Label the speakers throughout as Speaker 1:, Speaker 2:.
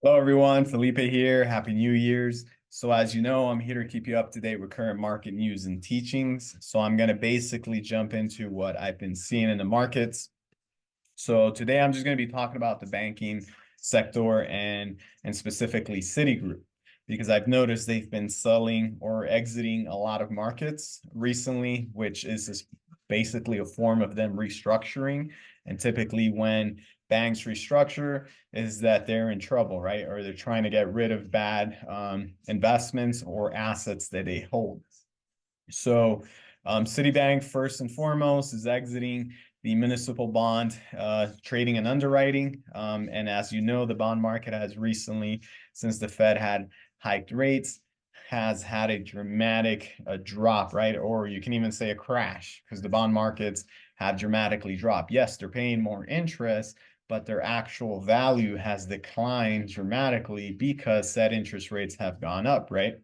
Speaker 1: Hello everyone, Felipe here. Happy New Year's. So as you know, I'm here to keep you up to date with current market news and teachings. So I'm going to basically jump into what I've been seeing in the markets. So today I'm just going to be talking about the banking sector and specifically Citigroup because I've noticed they've been selling or exiting a lot of markets recently, which is basically a form of them restructuring. And typically when banks restructure is that they're in trouble, right? Or they're trying to get rid of bad investments or assets that they hold. So Citibank, first and foremost, is exiting the municipal bond trading and underwriting. And as you know, the bond market has recently, since the Fed had hiked rates, has had a dramatic drop, right? Or you can even say a crash because the bond markets have dramatically dropped. Yes, they're paying more interest, but their actual value has declined dramatically because said interest rates have gone up, right?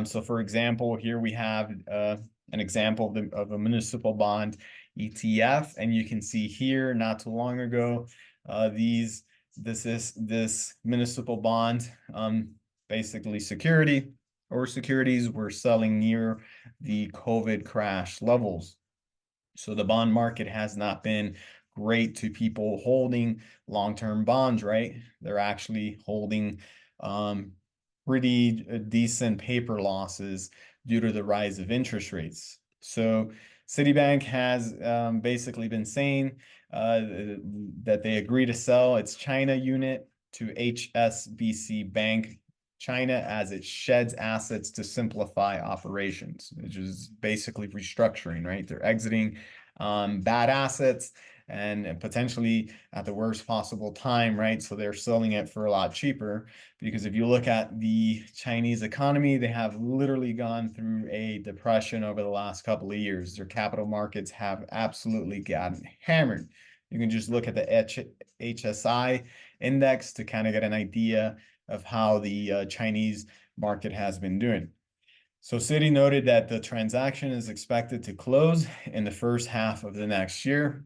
Speaker 1: So for example, here we have an example of a municipal bond ETF, and you can see here not too long ago, this municipal bond, basically securities were selling near the COVID crash levels. So the bond market has not been great to people holding long-term bonds, right? They're actually holding pretty decent paper losses due to the rise of interest rates. So Citibank has basically been saying that they agree to sell its China unit to HSBC Bank China as it sheds assets to simplify operations, which is basically restructuring, right? They're exiting bad assets and potentially at the worst possible time, right? So they're selling it for a lot cheaper because if you look at the Chinese economy, they have literally gone through a depression over the last couple of years. Their capital markets have absolutely gotten hammered. You can just look at the HSI index to kind of get an idea of how the Chinese market has been doing. So Citi noted that the transaction is expected to close in the first half of the next year.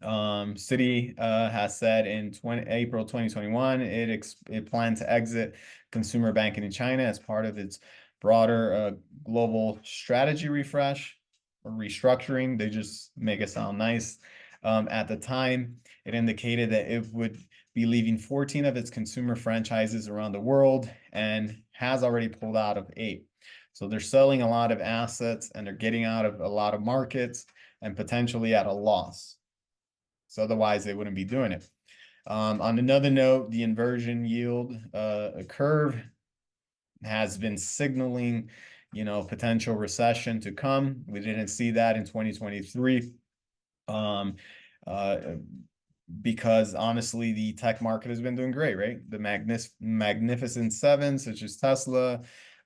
Speaker 1: Citi has said in April 2021 it planned to exit consumer banking in China as part of its broader global strategy refresh or restructuring. They just make it sound nice. At the time, it indicated that it would be leaving 14 of its consumer franchises around the world and has already pulled out of 8. So they're selling a lot of assets and they're getting out of a lot of markets and potentially at a loss. So otherwise they wouldn't be doing it. On another note, the inversion yield curve has been signaling, potential recession to come. We didn't see that in 2023. Um, uh, because honestly, the tech market has been doing great, right? The magnificent seven, such as Tesla,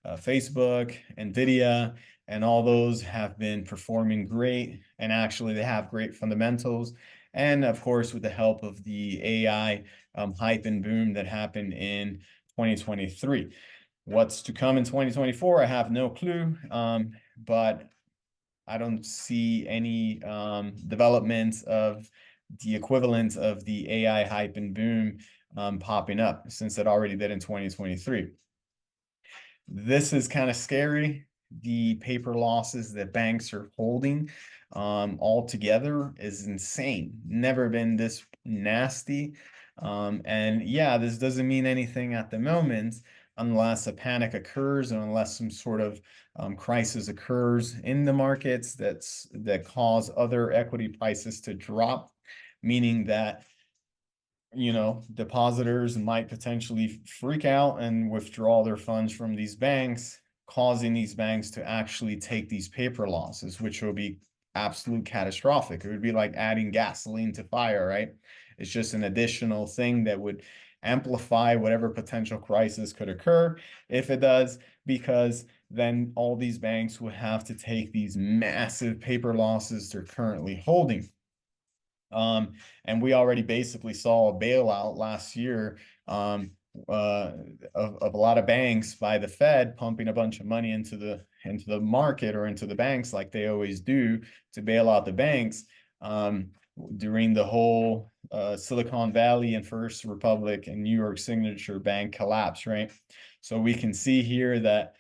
Speaker 1: Facebook, Nvidia, and all those have been performing great. And actually, they have great fundamentals. And of course, with the help of the AI hype and boom that happened in 2023. What's to come in 2024, I have no clue. But I don't see any developments of the equivalent of the AI hype and boom popping up since it already did in 2023. This is kind of scary. The paper losses that banks are holding altogether is insane. Never been this nasty. And yeah, this doesn't mean anything at the moment unless a panic occurs and unless some sort of crisis occurs in the markets that cause other equity prices to drop, meaning that depositors might potentially freak out and withdraw their funds from these banks, causing these banks to actually take these paper losses, which will be absolute catastrophic. It would be like adding gasoline to fire, right? It's just an additional thing that would amplify whatever potential crisis could occur if it does, because then all these banks would have to take these massive paper losses they're currently holding. And we already basically saw a bailout last year of a lot of banks by the Fed pumping a bunch of money into the market or into the banks like they always do to bail out the banks during the whole Silicon Valley and First Republic and New York Signature Bank collapse, right? So we can see here that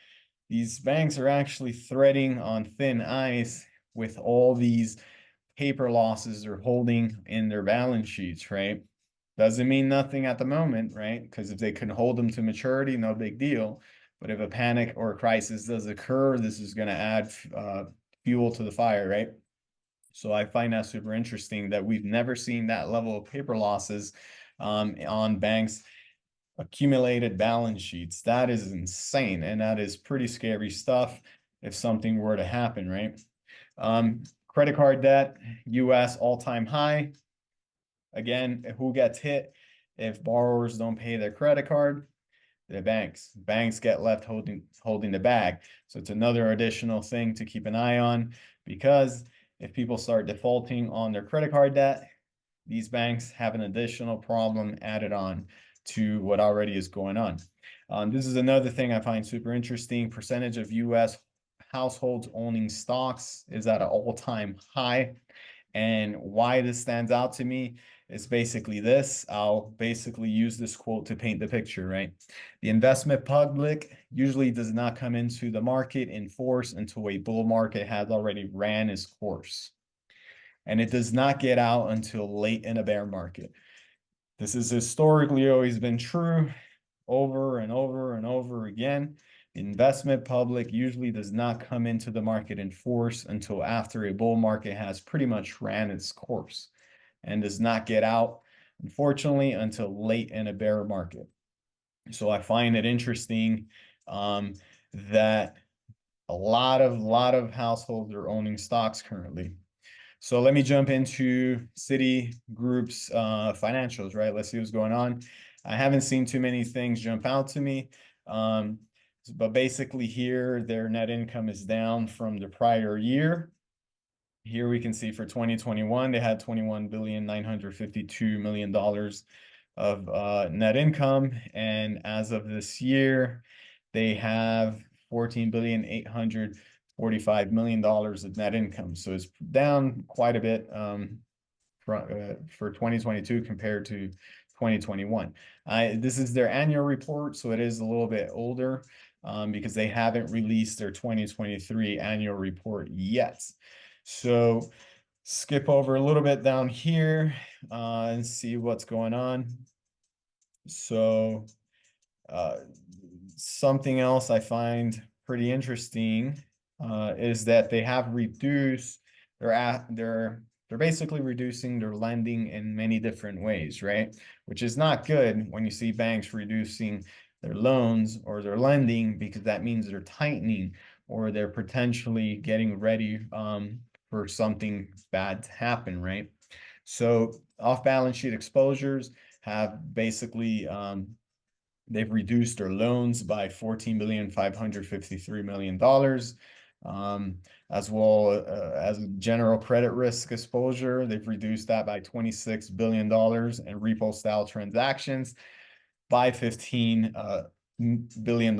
Speaker 1: these banks are actually threading on thin ice with all these paper losses they're holding in their balance sheets, right? Doesn't mean nothing at the moment, right? Because if they can hold them to maturity, no big deal. But if a panic or a crisis does occur, this is going to add fuel to the fire, right? So I find that super interesting that we've never seen that level of paper losses on banks' accumulated balance sheets. That is insane, and that is pretty scary stuff if something were to happen, right? Credit card debt, US all-time high. Again, who gets hit if borrowers don't pay their credit card? The banks get left holding the bag. So it's another additional thing to keep an eye on, because if people start defaulting on their credit card debt, these banks have an additional problem added on to what already is going on. This is another thing I find super interesting. Percentage of US households owning stocks is at an all-time high. And why this stands out to me is basically this. I'll basically use this quote to paint the picture, right? The investment public usually does not come into the market in force until a bull market has already ran its course. And it does not get out until late in a bear market. This has historically always been true over and over and over again. The investment public usually does not come into the market in force until after a bull market has pretty much ran its course, and does not get out, unfortunately, until late in a bear market. So I find it interesting that a lot of households are owning stocks currently. So let me jump into Citi Group's financials, right? Let's see what's going on. I haven't seen too many things jump out to me. But basically here, their net income is down from the prior year. Here we can see for 2021, they had $21,952,000,000 of net income. And as of this year, they have $14,845,000,000 of net income. So it's down quite a bit for 2022 compared to 2021. This is their annual report, so it is a little bit older because they haven't released their 2023 annual report yet. So skip over a little bit down here and see what's going on. So something else I find pretty interesting is that they have reduced they're basically reducing their lending in many different ways, right? Which is not good when you see banks reducing their loans or their lending, because that means they're tightening or they're potentially getting ready for something bad to happen, right? So off-balance sheet exposures have basically they've reduced their loans by $14,553,000,000. As well as general credit risk exposure, they've reduced that by $26 billion, and repo style transactions by $15 billion.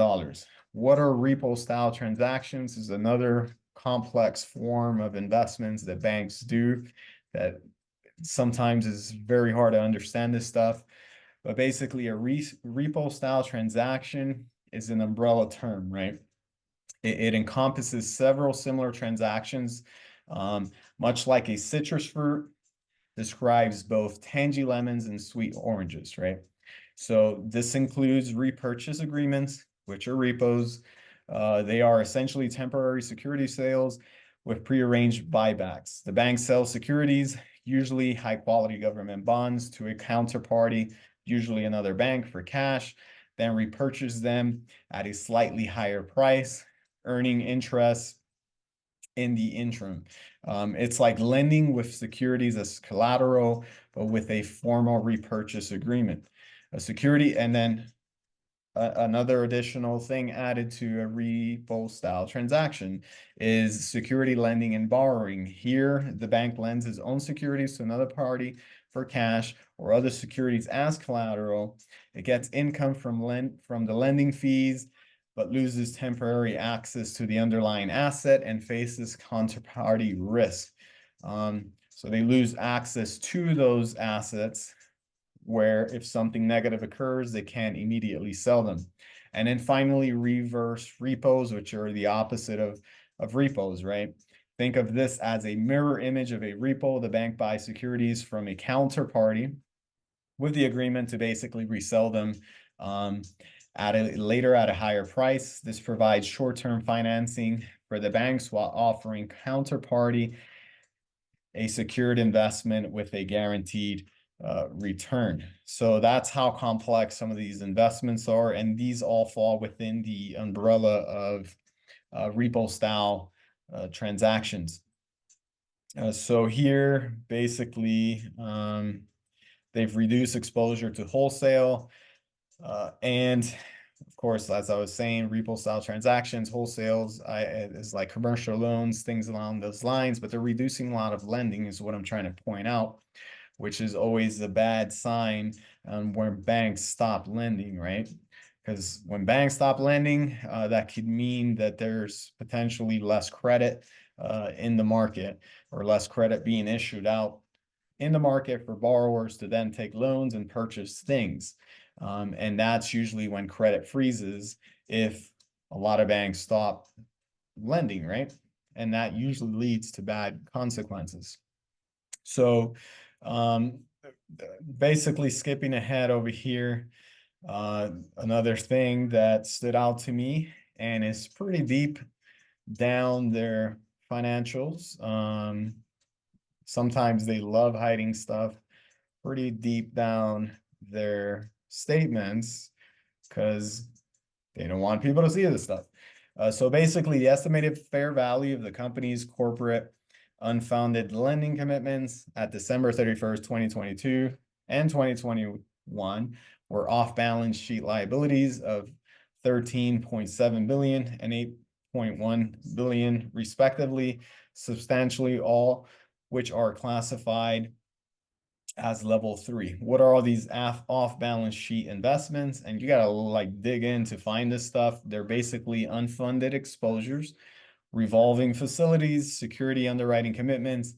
Speaker 1: What are repo style transactions? Is another complex form of investments that banks do that sometimes is very hard to understand this stuff. But basically, a repo style transaction is an umbrella term, right? It encompasses several similar transactions, much like a citrus fruit describes both tangy lemons and sweet oranges, right? So this includes repurchase agreements, which are repos. They are essentially temporary security sales with prearranged buybacks. The bank sells securities, usually high-quality government bonds, to a counterparty, usually another bank, for cash, then repurchase them at a slightly higher price, earning interest in the interim. It's like lending with securities as collateral, but with a formal repurchase agreement. A security, and then another additional thing added to a repo style transaction is security lending and borrowing. Here, the bank lends its own securities to another party for cash or other securities as collateral. It gets income from the lending fees, but loses temporary access to the underlying asset and faces counterparty risk. So they lose access to those assets where if something negative occurs, they can't immediately sell them. And then finally, reverse repos, which are the opposite of repos, right? Think of this as a mirror image of a repo. The bank buys securities from a counterparty with the agreement to basically resell them later at a higher price. This provides short-term financing for the banks while offering counterparty a secured investment with a guaranteed return. So that's how complex some of these investments are, and these all fall within the umbrella of repo style transactions. So here, basically, they've reduced exposure to wholesale, and of course, as I was saying, repo style transactions, wholesales is like commercial loans, things along those lines, but they're reducing a lot of lending is what I'm trying to point out, which is always a bad sign when banks stop lending, right? Because when banks stop lending, that could mean that there's potentially less credit in the market or less credit being issued out in the market for borrowers to then take loans and purchase things. And that's usually when credit freezes if a lot of banks stop lending, right? And that usually leads to bad consequences. So basically skipping ahead over here, another thing that stood out to me and is pretty deep down their financials. Sometimes they love hiding stuff pretty deep down their statements because they don't want people to see this stuff. So basically, the estimated fair value of the company's corporate unfounded lending commitments at December 31st, 2022 and 2021 were off-balance sheet liabilities of 13.7 billion and 8.1 billion respectively, substantially all which are classified as level 3. What are all these off-balance sheet investments? And you gotta like dig in to find this stuff. They're basically unfunded exposures, revolving facilities, security underwriting commitments,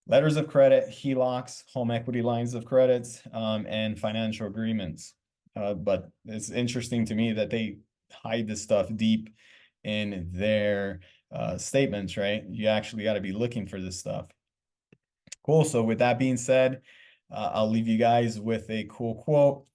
Speaker 1: letters of credit, HELOCs, home equity lines of credits, and financial agreements. But it's interesting to me that they hide this stuff deep in their statements, right? You actually got to be looking for this stuff. Cool. So with that being said, I'll leave you guys with a cool quote.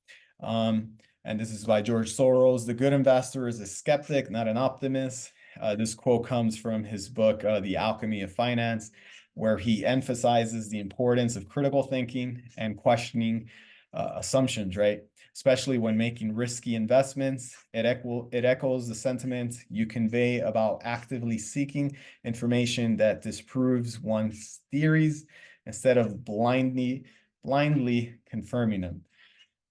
Speaker 1: And this is by George Soros. The good investor is a skeptic, not an optimist. This quote comes from his book, The Alchemy of Finance, where he emphasizes the importance of critical thinking and questioning assumptions, right? Especially when making risky investments. It echoes the sentiment you convey about actively seeking information that disproves one's theories instead of blindly confirming them.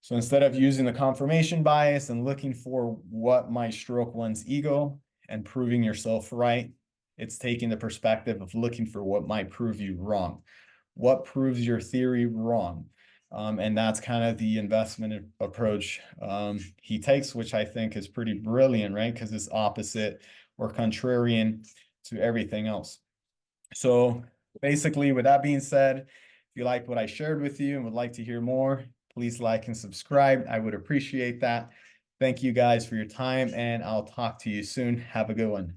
Speaker 1: So instead of using the confirmation bias and looking for what might stroke one's ego and proving yourself right, it's taking the perspective of looking for what might prove you wrong. What proves your theory wrong? And that's kind of the investment approach he takes, which I think is pretty brilliant, right? Because it's opposite or contrarian to everything else. So basically, with that being said, if you liked what I shared with you and would like to hear more, please like and subscribe. I would appreciate that. Thank you guys for your time, and I'll talk to you soon. Have a good one.